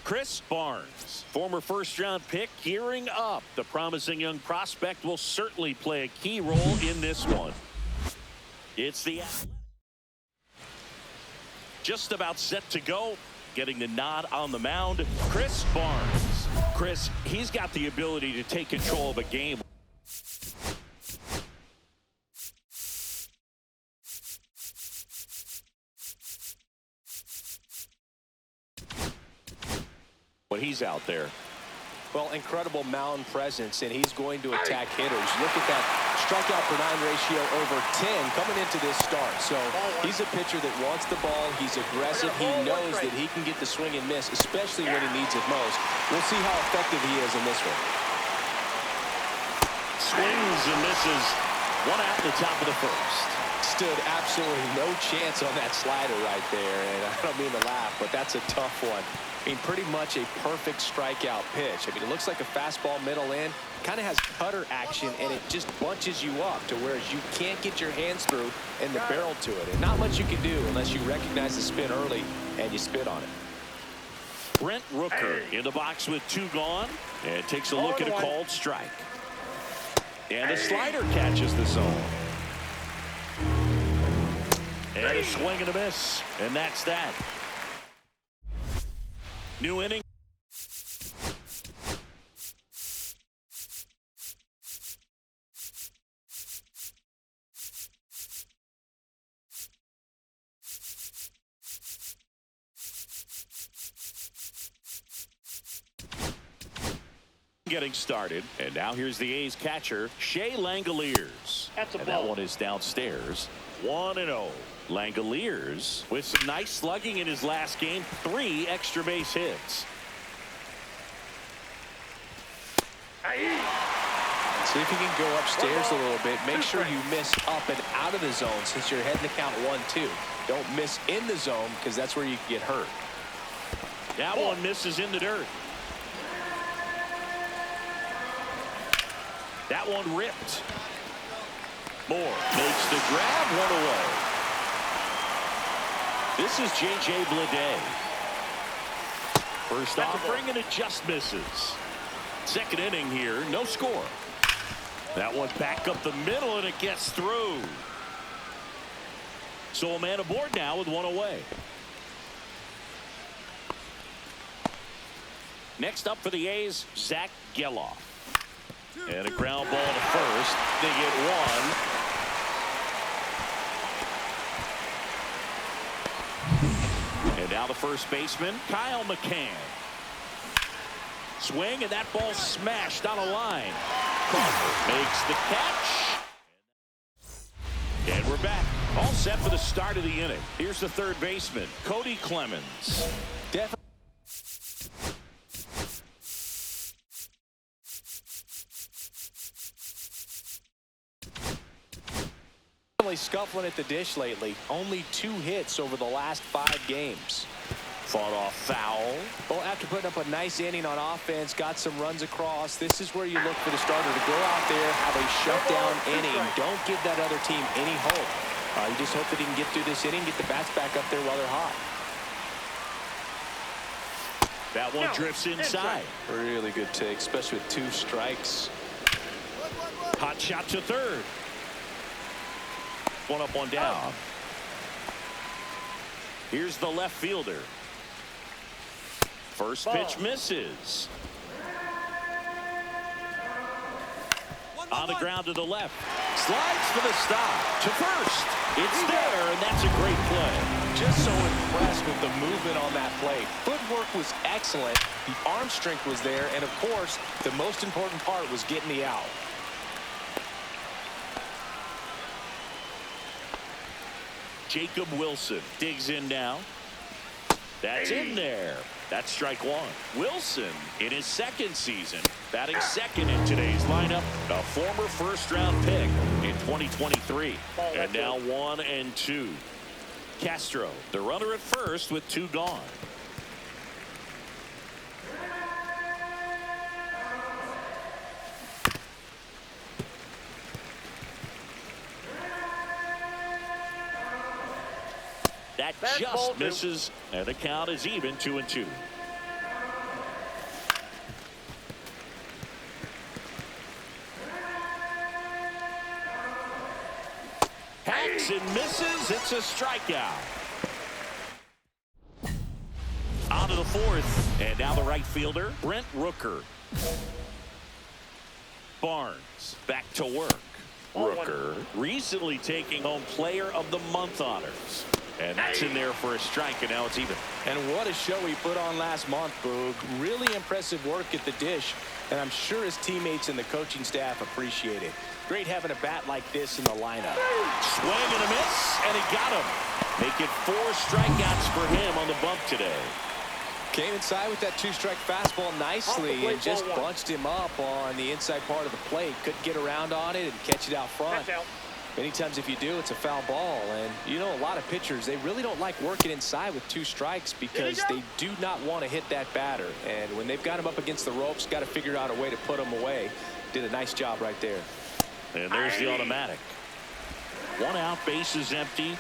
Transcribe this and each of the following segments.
Chris Barnes, former first-round pick, gearing up. The promising young prospect will certainly play a key role in this one. It's the just about set to go. Getting the nod on the mound, Chris Barnes. Chris, he's got the ability to take control of a game. When he's out there. Well, incredible mound presence, and he's going to attack hitters. Look at that strikeout per 9 ratio over 10 coming into this start. So he's a pitcher that wants the ball. He's aggressive. He knows that he can get the swing and miss, especially when he needs it most. We'll see how effective he is in this one. Swings and misses. One out in the top of the first. Stood absolutely no chance on that slider right there, and I don't mean to laugh, but that's a tough one. I mean, pretty much a perfect strikeout pitch. I mean, it looks like a fastball middle in, kind of has cutter action, and it just bunches you up to where you can't get your hands through and the barrel to it. And not much you can do unless you recognize the spin early and you spit on it. Brent Rooker in the box with 2 gone, and takes a look at a called strike. And a slider catches the zone. And a swing and a miss, and that's that. New inning. Getting started, and now here's the A's catcher, Shea Langoliers. And that one is downstairs. 1-0. Langoliers with some nice slugging in his last game, 3 extra base hits. See if you can go upstairs a little bit. Make sure you miss up and out of the zone since you're heading to count 1-2. Don't miss in the zone because that's where you can get hurt. That one misses in the dirt. That one ripped. Moore makes the grab, 1 away. This is J.J. Bleday. First offering, and it just misses. Second inning here, no score. That one back up the middle, and it gets through. So a man aboard now with 1 away. Next up for the A's, Zach Geloff. And a ground ball to first. They get 1. And now the first baseman, Kyle McCann. Swing, and that ball smashed on a line. Crawford makes the catch. And we're back. All set for the start of the inning. Here's the third baseman, Cody Clemens. Scuffling at the dish lately. Only 2 hits over the last 5 games. Fought off foul. Well, after putting up a nice inning on offense, got some runs across, this is where you look for the starter to go out there, have a shutdown inning. Don't give that other team any hope. You just hope that he can get through this inning, get the bats back up there while they're hot. That one drifts inside. Really good take, especially with 2 strikes. Hot shot to third. 1 up, 1 down. Here's the left fielder. First pitch misses. On the ground to the left. Slides for the stop. To first. It's there, and that's a great play. Just so impressed with the movement on that play. Footwork was excellent. The arm strength was there, and of course, the most important part was getting the out. Jacob Wilson digs in now. That's in there. That's strike 1. Wilson in his 2nd season, batting 2nd in today's lineup, a former first-round pick in 2023. And now 1-2. Castro, the runner at first with 2 gone. That just misses, and the count is even, 2-2. Swings and misses. It's a strikeout. On to the fourth. And now the right fielder, Brent Rooker. Barnes back to work. Rooker recently taking home Player of the Month honors. And that's in there for a strike, and now it's even. And what a show he put on last month, Boog. Really impressive work at the dish, and I'm sure his teammates and the coaching staff appreciate it. Great having a bat like this in the lineup. Swing and a miss, and he got him. Make it 4 strikeouts for him on the bump today. Came inside with that 2-strike fastball nicely and just bunched him up on the inside part of the plate. Couldn't get around on it and catch it out front. Many times if you do, it's a foul ball. And you know, a lot of pitchers, they really don't like working inside with 2 strikes because they do not want to hit that batter. And when they've got him up against the ropes, got to figure out a way to put him away. Did a nice job right there. And there's the automatic. 1 out, bases empty.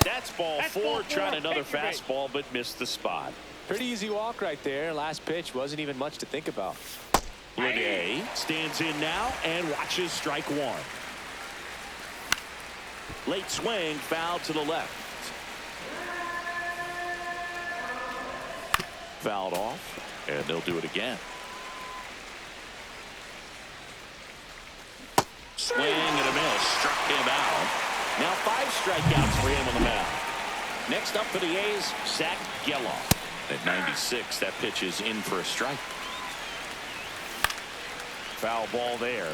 That's ball 4. Trying another fastball, but missed the spot. Pretty easy walk right there. Last pitch wasn't even much to think about. Lede stands in now and watches strike 1. Late swing, foul to the left. Fouled off, and they'll do it again. Swing and a miss, struck him out. Now 5 strikeouts for him on the mound. Next up for the A's, Zach Geloff. At 96, that pitch is in for a strike. Foul ball there.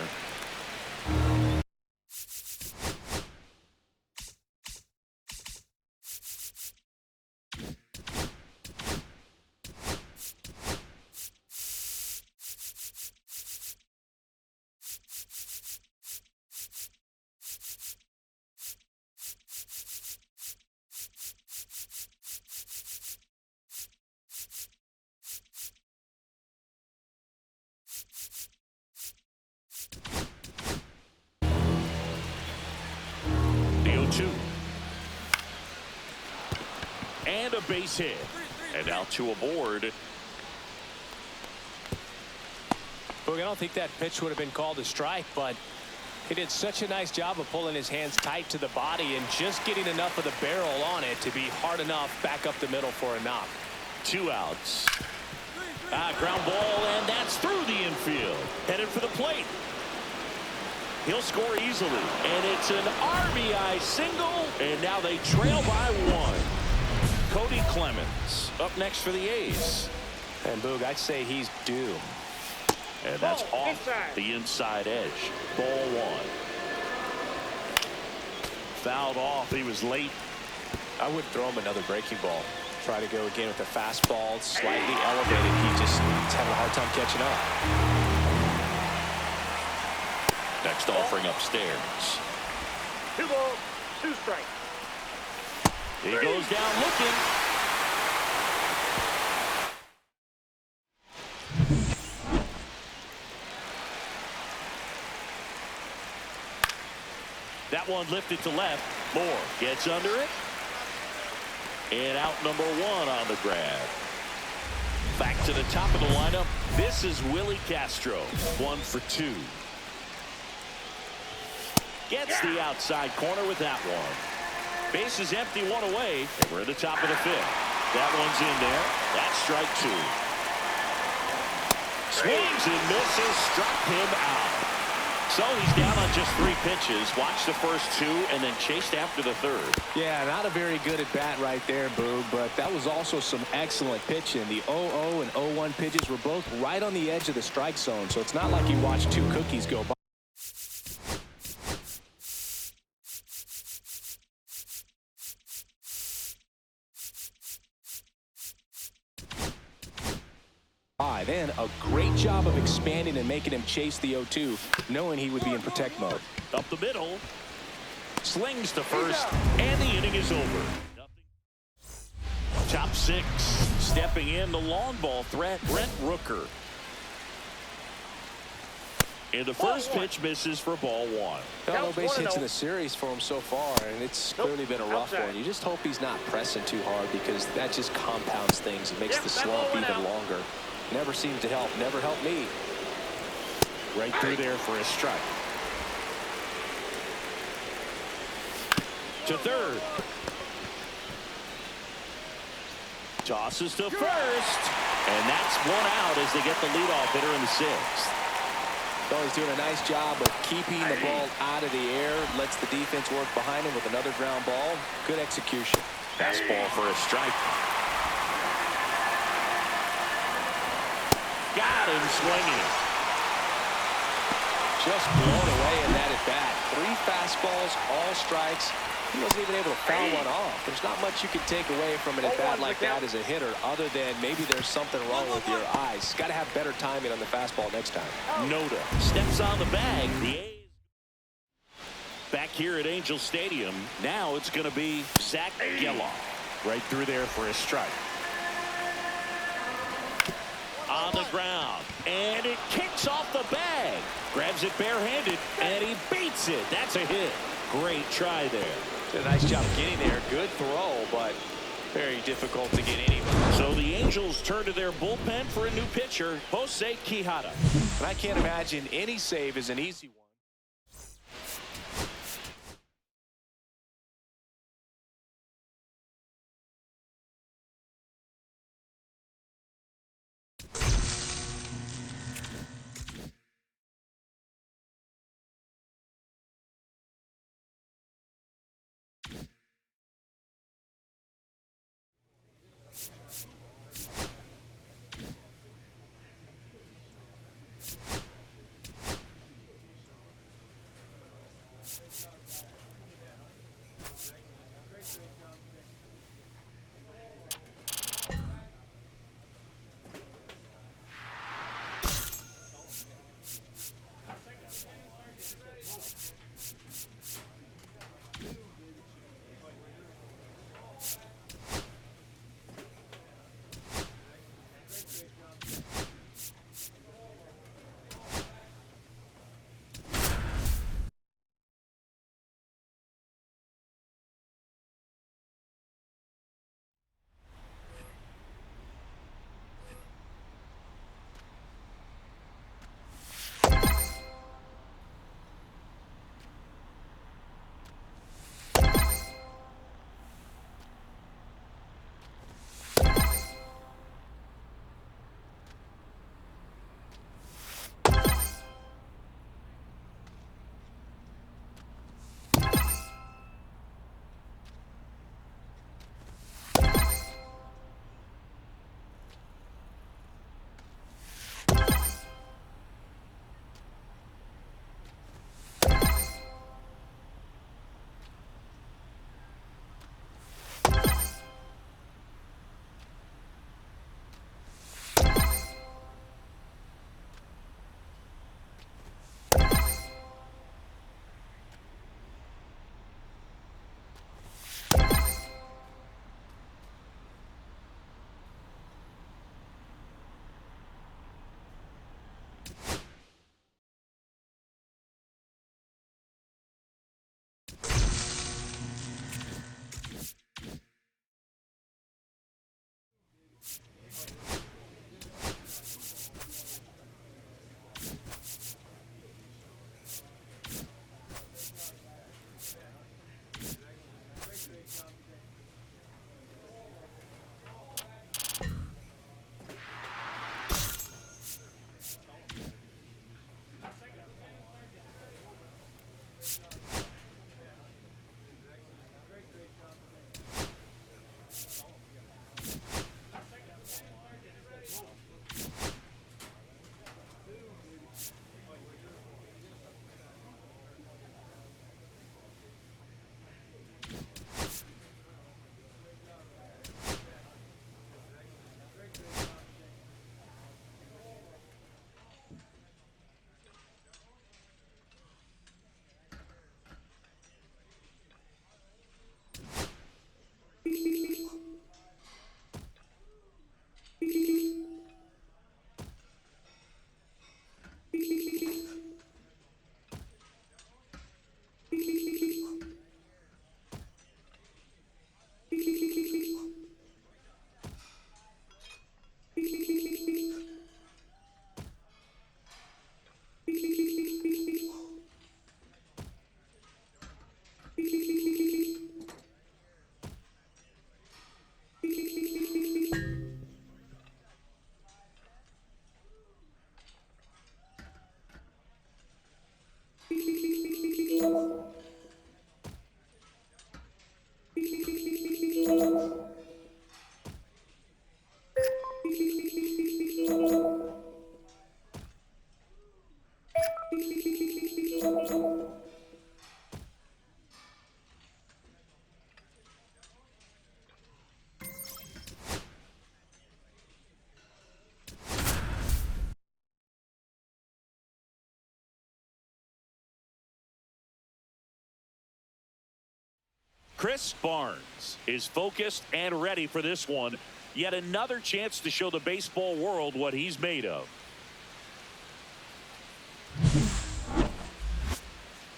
And a base hit. And now 2 aboard. Look, I don't think that pitch would have been called a strike, but he did such a nice job of pulling his hands tight to the body and just getting enough of the barrel on it to be hard enough back up the middle for a knock. 2 outs. Ground ball, and that's through the infield. Headed for the plate. He'll score easily. And it's an RBI single. And now they trail by 1. Cody Clemens up next for the A's. And Boog, I'd say he's due. And that's off the inside edge. Ball 1. Fouled off. He was late. I would throw him another breaking ball. Try to go again with the fastball, slightly elevated. He just is having a hard time catching up. Next offering upstairs. 2 balls, 2 strikes. He goes down looking. That one lifted to left. Moore gets under it. And out number 1 on the grab. Back to the top of the lineup. This is Willie Castro. 1 for 2. Gets the outside corner with that one. Base is empty, 1 away. And we're at the top of the 5th. That one's in there. That's strike 2. Swings and misses. Struck him out. So he's down on just 3 pitches. Watched the first 2 and then chased after the 3rd. Yeah, not a very good at bat right there, Boog, but that was also some excellent pitching. The 0-0 and 0-1 pitches were both right on the edge of the strike zone, so it's not like you watched 2 cookies go by. Then a great job of expanding and making him chase the 0-2, knowing he would be in protect mode. Up the middle. Slings to first, and the inning is over. Top 6. Stepping in, the long ball threat, Brent Rooker. And the first pitch misses for ball 1. No base hits in the series for him so far, and it's clearly been a rough one. You just hope he's not pressing too hard because that just compounds things. It makes the slump even longer. Never seemed to help. Never helped me. Right through there for a strike. to third. Tosses to first. And that's one out as they get the leadoff hitter in the sixth. So he's doing a nice job of keeping the ball out of the air. Lets the defense work behind him with another ground ball. Good execution. Fastball for a strike. Got him swinging. Just blown away in that at bat. 3 fastballs, all strikes. He wasn't even able to foul one off. There's not much you can take away from an at bat like that as a hitter, other than maybe there's something wrong with your eyes. Got to have better timing on the fastball next time. Noda steps on the bag. The A's back here at Angel Stadium. Now it's going to be Zach Geloff right through there for a strike. On the ground, and it kicks off the bag. Grabs it barehanded, and he beats it. That's a hit. Great try there. Did a nice job getting there. Good throw, but very difficult to get anywhere. So the Angels turn to their bullpen for a new pitcher, Jose Quijada. And I can't imagine any save is an easy one. Chris Barnes is focused and ready for this one. Yet another chance to show the baseball world what he's made of.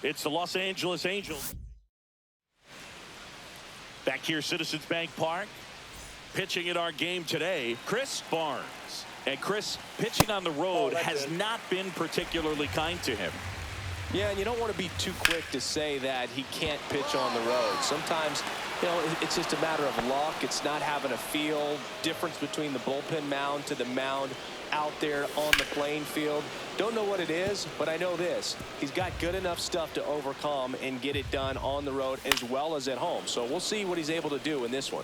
It's the Los Angeles Angels. Back here, Citizens Bank Park. Pitching in our game today, Chris Barnes. And Chris, pitching on the road has not been particularly kind to him. Yeah, and you don't want to be too quick to say that he can't pitch on the road. Sometimes, you know, it's just a matter of luck. It's not having a feel. Difference between the bullpen mound to the mound out there on the playing field. Don't know what it is, but I know this. He's got good enough stuff to overcome and get it done on the road as well as at home. So we'll see what he's able to do in this one.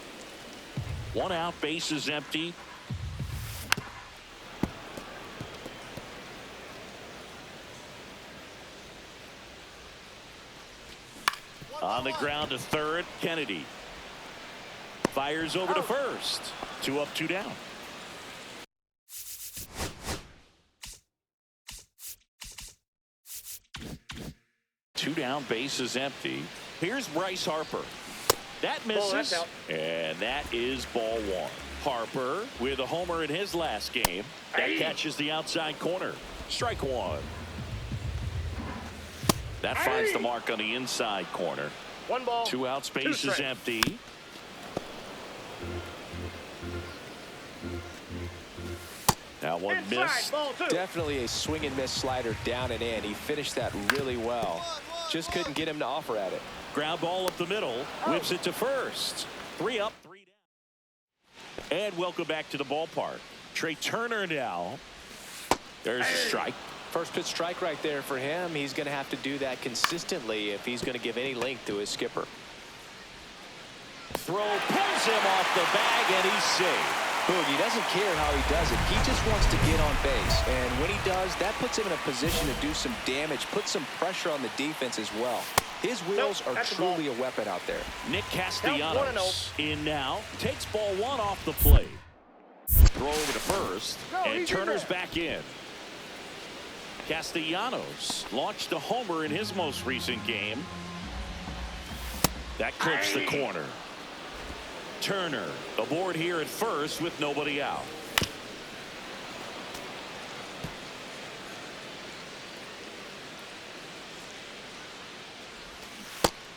1 out, bases empty. On the ground to third, Kennedy. Fires over to first. 2 up, 2 down. Two down, bases empty. Here's Bryce Harper. That misses, and that is ball 1. Harper with a homer in his last game. That catches the outside corner. Strike 1. That finds the mark on the inside corner. 1 ball. 2 outs, bases empty. That one missed. Definitely a swing and miss slider down and in. He finished that really well. Just couldn't get him to offer at it. Ground ball up the middle. Whips it to first. 3 up, 3 down. And welcome back to the ballpark. Trey Turner now. There's a strike. First pitch strike right there for him. He's going to have to do that consistently if he's going to give any length to his skipper. Throw pulls him off the bag, and he's safe. Boog, he doesn't care how he does it. He just wants to get on base. And when he does, that puts him in a position to do some damage, put some pressure on the defense as well. His wheels are truly a weapon out there. Nick Castellanos in now. Takes ball 1 off the plate. Throw over to first, and Turner's back in. Castellanos launched a homer in his most recent game. That clips the corner. Turner aboard here at first with nobody out.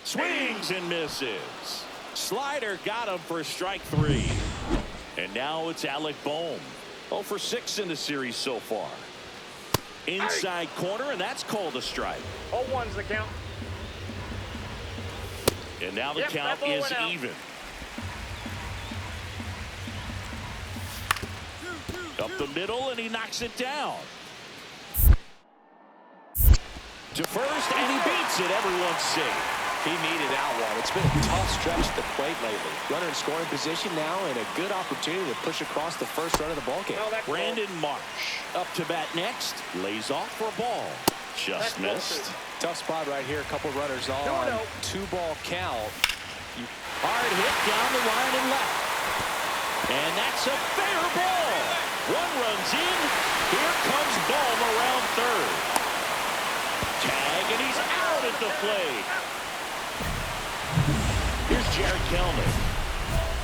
Swings and misses. Slider got him for strike 3. And now it's Alec Bohm. 0 for 6 in the series so far. Inside corner, and that's called a strike. 0-1's the count. And now the count is even. Up the middle, and he knocks it down. To first, and he beats it. Everyone's safe. He needed that one. It's been a tough stretch at the plate lately. Runner in scoring position now, and a good opportunity to push across the first run of the ballgame. Brandon Marsh up to bat next. Lays off for a ball. Just missed. Tough spot right here. A couple runners on. 2-ball count. Hard hit down the line and left. And that's a fair ball. 1 runs in. Here comes Bohm around third. Tag, and he's out at the plate. Here's Jared Kelman.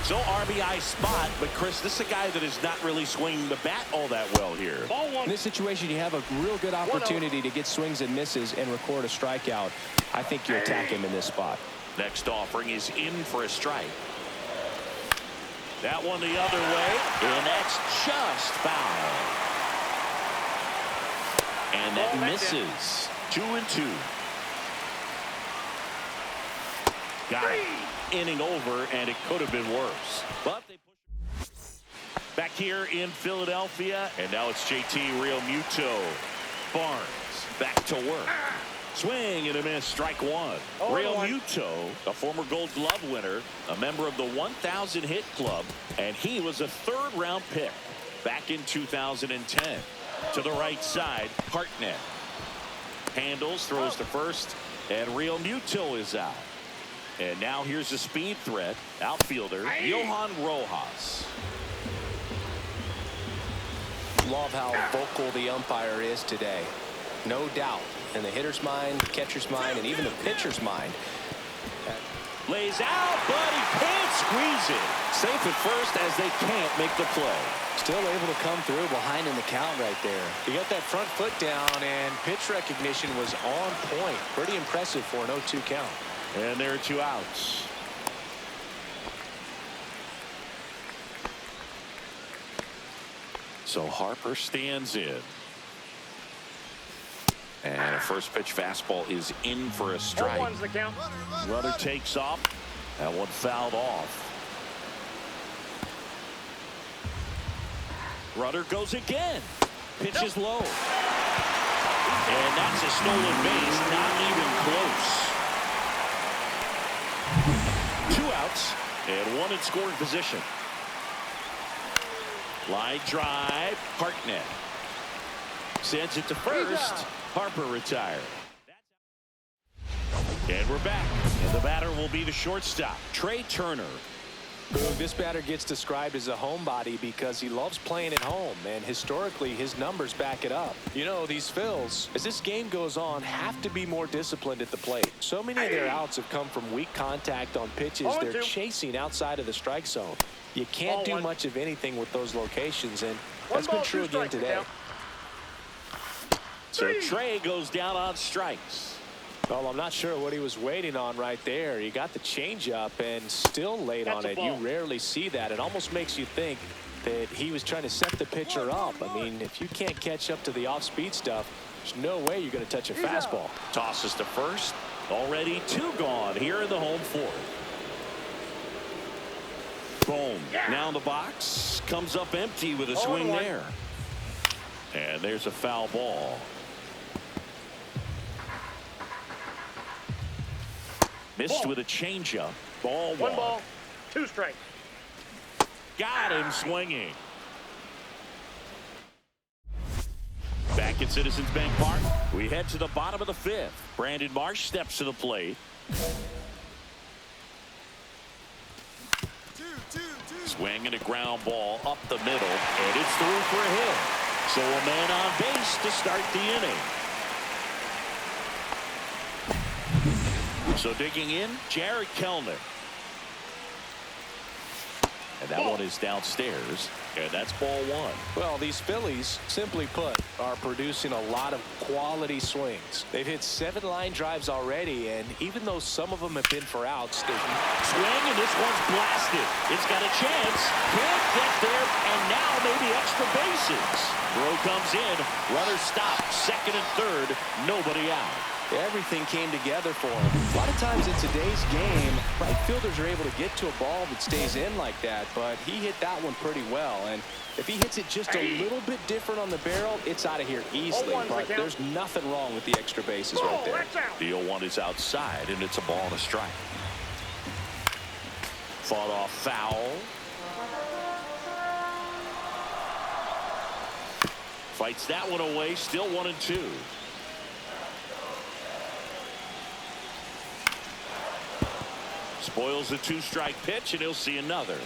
So RBI spot, but Chris, this is a guy that is not really swinging the bat all that well here. In this situation, you have a real good opportunity to get swings and misses and record a strikeout. I think you attack him in this spot. Next offering is in for a strike. That one the other way, and that's just foul. And that misses. 2-2. Got it. Inning over, and it could have been worse. But they push back here in Philadelphia, and now it's JT Realmuto. Barnes back to work. Swing and a miss, strike 1. Realmuto, a former Gold Glove winner, a member of the 1,000 hit club, and he was a 3rd-round pick back in 2010. To the right side, Hartnett handles, throws to first, and Realmuto is out. And now here's a speed threat, outfielder Johan Rojas. Love how vocal the umpire is today. No doubt in the hitter's mind, catcher's mind, and even the pitcher's mind. Lays out, but he can't squeeze it. Safe at first as they can't make the play. Still able to come through behind in the count right there. He got that front foot down, and pitch recognition was on point. Pretty impressive for an 0-2 count. And there are 2 outs. So Harper stands in. And a first pitch fastball is in for a strike. 0-1's the count. Runner takes off. That one fouled off. Runner goes again. Pitch is low. And that's a stolen base. Not even close. 2 outs and 1 in scoring position. Line drive. Hartnett sends it to first. Harper retired. And we're back. And the batter will be the shortstop, Trey Turner. This batter gets described as a homebody because he loves playing at home, and historically his numbers back it up. You know, these Phils, as this game goes on, have to be more disciplined at the plate. So many of their outs have come from weak contact on pitches they're chasing outside of the strike zone. You can't do much of anything with those locations, and that's been true again today. So Trey goes down on strikes. Well, I'm not sure what he was waiting on right there. He got the changeup and still laid on it. You rarely see that. It almost makes you think that he was trying to set the pitcher up. I mean, if you can't catch up to the off-speed stuff, there's no way you're going to touch a fastball. Tosses to first. Already 2 gone here in the home 4th. Boom. Now in the box. Comes up empty with a swing there. And there's a foul ball. Missed with a changeup. Ball 1. 1 ball, 2 strikes. Got him swinging. Back at Citizens Bank Park, we head to the bottom of the 5th. Brandon Marsh steps to the plate. Swing and a ground ball up the middle, and it's through for a hit. So a man on base to start the inning. So digging in, Jared Kellner. And that one is downstairs, and that's ball 1. Well, these Phillies, simply put, are producing a lot of quality swings. They've hit 7 line drives already, and even though some of them have been for outs, there's swing, and this one's blasted. It's got a chance. Can't get there, and now maybe extra bases. Throw comes in. Runner stopped. 2nd and 3rd. Nobody out. Everything came together for him. A lot of times in today's game, right fielders are able to get to a ball that stays in like that, but he hit that one pretty well. And if he hits it just a little bit different on the barrel, it's out of here easily. But there's nothing wrong with the extra bases right there. The 0-1 is outside, and it's a ball and a strike. Fought off foul. Fights that one away. Still 1-2. Spoils the 2-strike pitch, and he'll see another.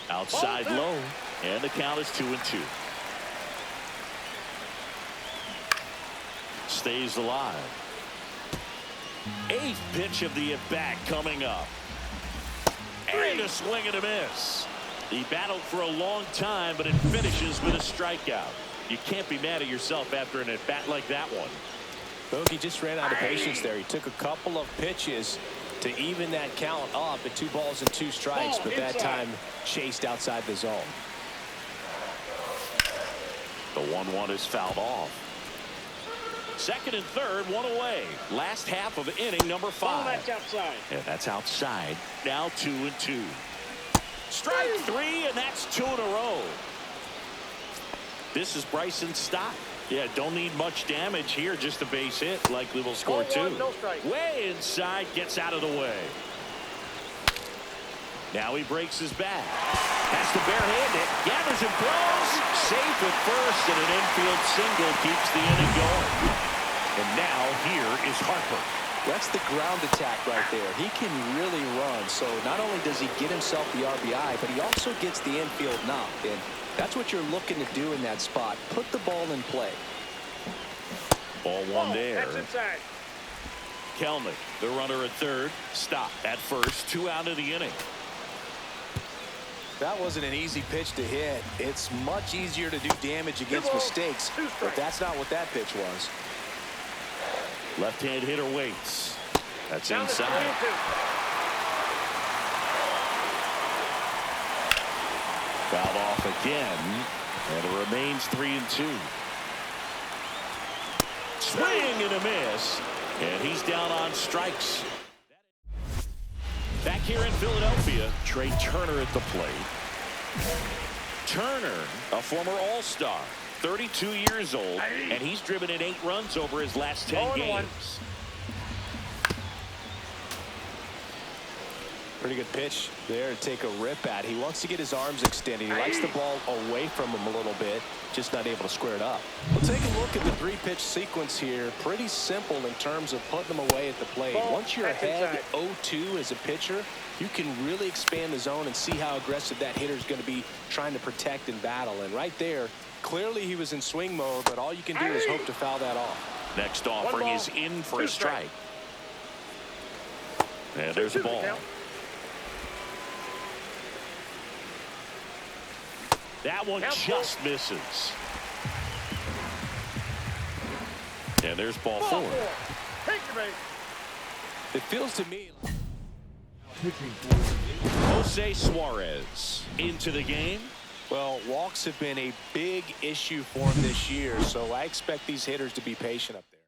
Outside low, and the count is 2-2. Stays alive. 8th pitch of the at-bat coming up. And a swing and a miss. He battled for a long time, but it finishes with a strikeout. You can't be mad at yourself after an at-bat like that one. Bogey just ran out of patience there. He took a couple of pitches to even that count up at 2 balls and 2 strikes, but that time chased outside the zone. The 1-1 is fouled off. 2nd and 3rd, 1 away. Last half of inning number 5. That's outside. And that's outside. Now 2-2. Strike 3, and that's 2 in a row. This is Bryson Stott. Yeah, don't need much damage here, just a base hit. Likely will score 2. No strike. Way inside, gets out of the way. Now he breaks his back. Has to barehand it. Gathers and throws. Safe at first, and an infield single keeps the inning going. And now here is Harper. That's the ground attack right there. He can really run. So not only does he get himself the RBI, but he also gets the infield knock. And that's what you're looking to do in that spot. Put the ball in play. Ball 1 there. That's inside. Kelnick, the runner at third. Stop at first. 2 out of the inning. That wasn't an easy pitch to hit. It's much easier to do damage against mistakes, but that's not what that pitch was. Left-hand hitter waits. That's Down to inside. 3-2. Fouled off again, and it remains 3-2. Swing and a miss, and he's down on strikes. Back here in Philadelphia, Trey Turner at the plate. Turner, a former All-Star, 32 years old, and he's driven in 8 runs over his last 10 games. Pretty good pitch there to take a rip at. He wants to get his arms extended. He likes the ball away from him a little bit, just not able to square it up. We'll take a look at the 3-pitch sequence here. Pretty simple in terms of putting them away at the plate. Once you're ahead 0-2 as a pitcher, you can really expand the zone and see how aggressive that hitter is going to be trying to protect and battle. And right there, clearly he was in swing mode, but all you can do is hope to foul that off. Next offering is in for a strike. And there's a ball. That one just misses. And there's ball 4. It feels to me. Jose Suarez into the game. Well, walks have been a big issue for him this year, so I expect these hitters to be patient up there.